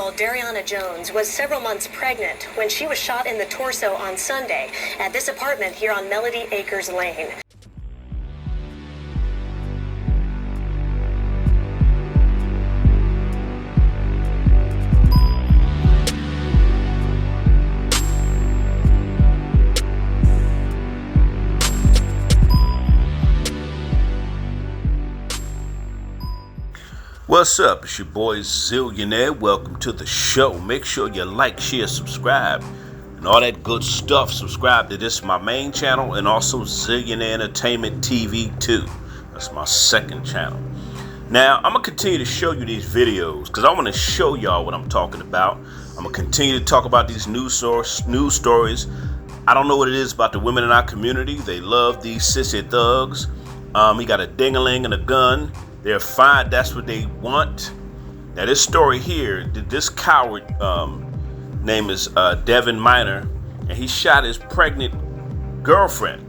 girl, Dariana Jones, was several months pregnant when she was shot in the torso on Sunday at this apartment here on Melody Acres Lane. What's up? It's your boy Zillionaire. Welcome to the show. Make sure you like, share, subscribe, and all that good stuff. Subscribe to this, my main channel, and also Zillionaire Entertainment TV 2. That's my second channel. Now, I'm going to continue to show you these videos because I want to show y'all what I'm talking about. I'm going to continue to talk about these news stories. I don't know what it is about the women in our community. They love these sissy thugs. He got a ding-a-ling and a gun. They're fine. That's what they want. Now, this story here, this coward name is Devin Minor, and he shot his pregnant girlfriend.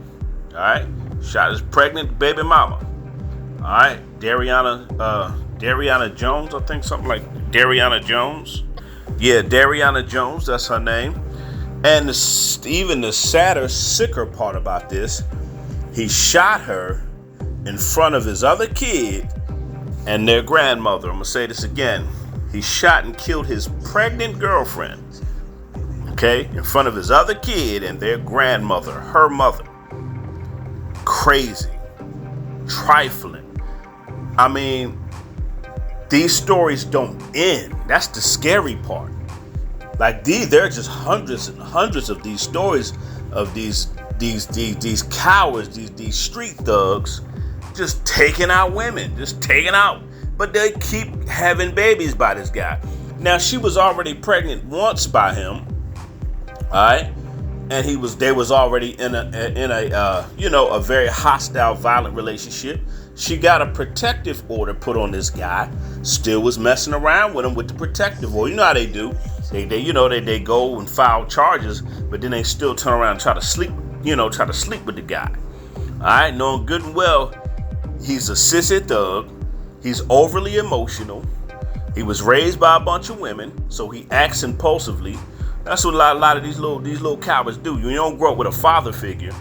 All right, shot his pregnant baby mama. All right, Dariana Jones, I think, something like Dariana Jones. Yeah, Dariana Jones, that's her name. And even the sadder, sicker part about this, he shot her in front of his other kid and their grandmother. I'm going to say this again. He shot and killed his pregnant girlfriend, okay, in front of his other kid and their grandmother, her mother. Crazy. Trifling. I mean, these stories don't end. That's the scary part. Like, there are just hundreds and hundreds of these stories of these cowards, these street thugs, just taking out women, but they keep having babies by this guy. Now, she was already pregnant once by him, all right, and they was already in a very hostile, violent relationship. She got a protective order put on this guy. Still was messing around with him with the protective order. You know how they do. They go and file charges, but then they still turn around and try to sleep with the guy. All right, knowing good and well, he's a sissy thug. He's overly emotional. He was raised by a bunch of women, so he acts impulsively. That's what a lot of these little cowards do. You don't grow up with a father figure.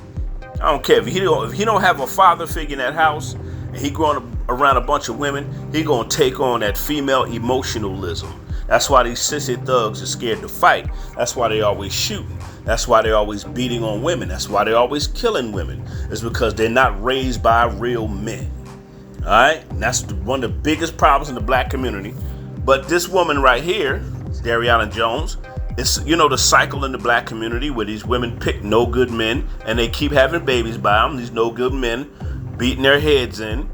I don't care if he don't have a father figure in that house, and he growing up around a bunch of women, he gonna take on that female emotionalism. That's why these sissy thugs are scared to fight. That's why they always shooting. That's why they're always beating on women. That's why they're always killing women. It's because they're not raised by real men. All right? And that's one of the biggest problems in the black community. But this woman right here, Dariana Jones, it's, the cycle in the black community where these women pick no good men and they keep having babies by them. These no good men beating their heads in.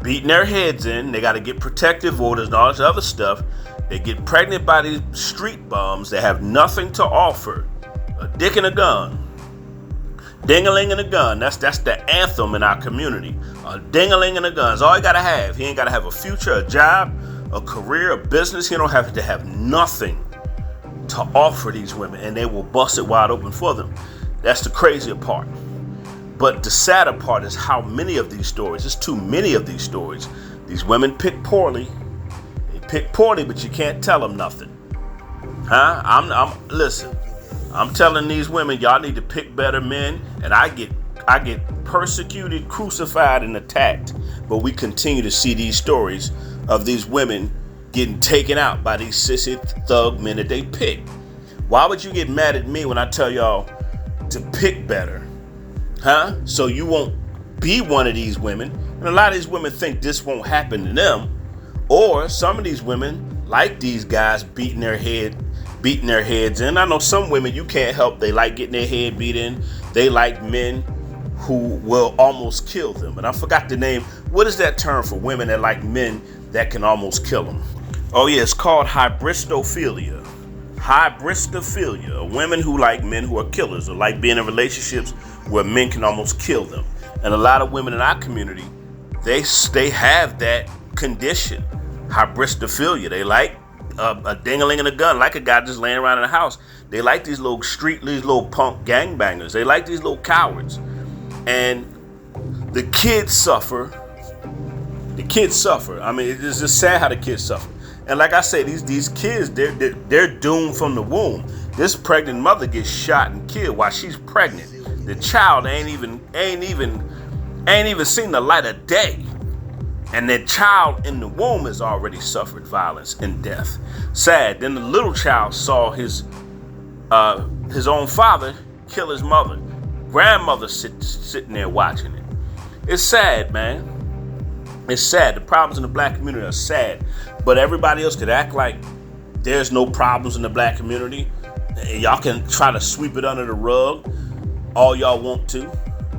They got to get protective orders and all this other stuff. They get pregnant by these street bums that have nothing to offer. A dick and a gun. Ding-a-ling and a gun. That's the anthem in our community. A ding-a-ling and a gun. That's all he got to have. He ain't got to have a future, a job, a career, a business. He don't have to have nothing to offer these women, and they will bust it wide open for them. That's the crazier part. But the sadder part is how many of these stories, there's too many of these stories. These women pick poorly. They pick poorly, but you can't tell them nothing. Huh? Listen. I'm telling these women, y'all need to pick better men, and I get persecuted, crucified, and attacked. But we continue to see these stories of these women getting taken out by these sissy thug men that they pick. Why would you get mad at me when I tell y'all to pick better? Huh? So you won't be one of these women. And a lot of these women think this won't happen to them. Or some of these women like these guys beating their heads in. I know some women you can't help. They like getting their head beat in. They like men who will almost kill them. And I forgot the name. What is that term for women that like men that can almost kill them? Oh yeah, it's called hybristophilia. Hybristophilia. Women who like men who are killers or like being in relationships where men can almost kill them. And a lot of women in our community, they have that condition. Hybristophilia. They like a ding-a-ling and a gun, like a guy just laying around in the house. They like these little punk gangbangers. They like these little cowards. And the kids suffer. I mean, it's just sad how the kids suffer. And like I said, these kids, they're doomed from the womb. This pregnant mother gets shot and killed while she's pregnant. The child ain't even seen the light of day. And the child in the womb has already suffered violence and death. Sad. Then the little child saw his own father kill his mother. Grandmother sitting there watching it. It's sad, man. It's sad. The problems in the black community are sad. But everybody else could act like there's no problems in the black community. Y'all can try to sweep it under the rug all y'all want to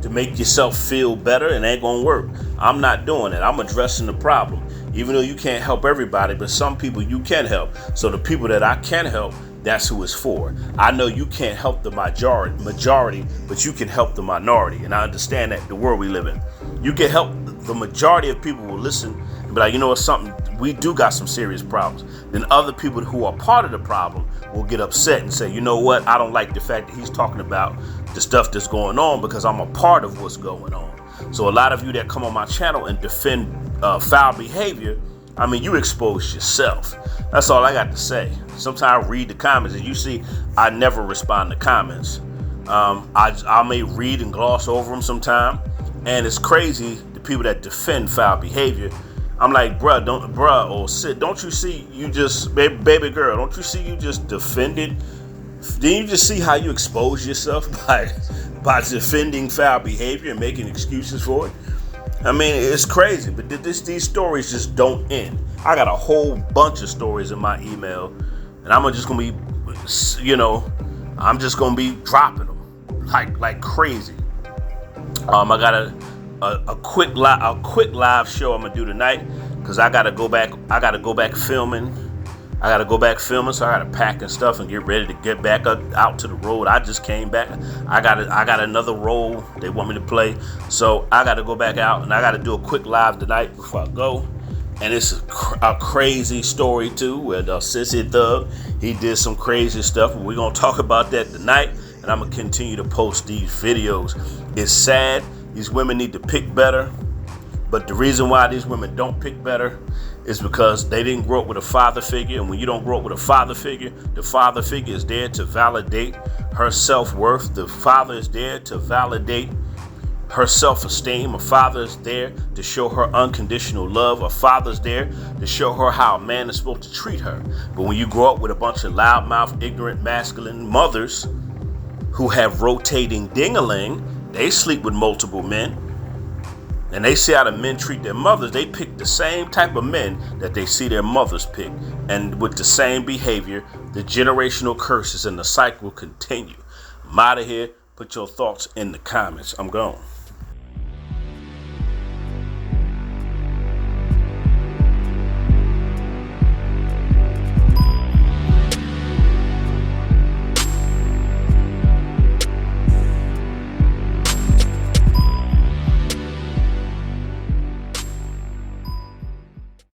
make yourself feel better, and it ain't gonna work. I'm not doing it. I'm addressing the problem. Even though you can't help everybody, but some people you can help. So the people that I can help, that's who it's for. I know you can't help the majority, but you can help the minority. And I understand that the world we live in. You can help the majority of people will listen and be like, you know what, something, we do got some serious problems. Then other people who are part of the problem will get upset and say, you know what, I don't like the fact that he's talking about the stuff that's going on because I'm a part of what's going on. So a lot of you that come on my channel and defend foul behavior, I mean, you expose yourself. That's all I got to say. Sometimes I read the comments, and you see I never respond to comments. I may read and gloss over them sometime, and it's crazy the people that defend foul behavior. I'm like, bruh, or Sid, don't you see you just, baby girl, don't you see you just defended? Didn't you just see how you expose yourself by defending foul behavior and making excuses for it? I mean, it's crazy, but these stories just don't end. I got a whole bunch of stories in my email, and I'm just gonna be, I'm just gonna be dropping them like crazy. I got a quick live show I'm gonna do tonight because I gotta go back filming. So I gotta pack and stuff and get ready to get back out to the road. I just came back. I got another role they want me to play, so I gotta go back out and I gotta do a quick live tonight before I go. And it's a crazy story too, where the Sissy Thug, he did some crazy stuff. We're gonna talk about that tonight, and I'm gonna continue to post these videos. It's sad. These women need to pick better, but the reason why these women don't pick better is because they didn't grow up with a father figure. And when you don't grow up with a father figure, the father figure is there to validate her self-worth. The father is there to validate her self-esteem. A father is there to show her unconditional love. A father's there to show her how a man is supposed to treat her. But when you grow up with a bunch of loudmouth, ignorant, masculine mothers who have rotating ding-a-ling, they sleep with multiple men, and they see how the men treat their mothers. They pick the same type of men that they see their mothers pick. And with the same behavior, the generational curses and the cycle continue. I'm out of here. Put your thoughts in the comments. I'm gone.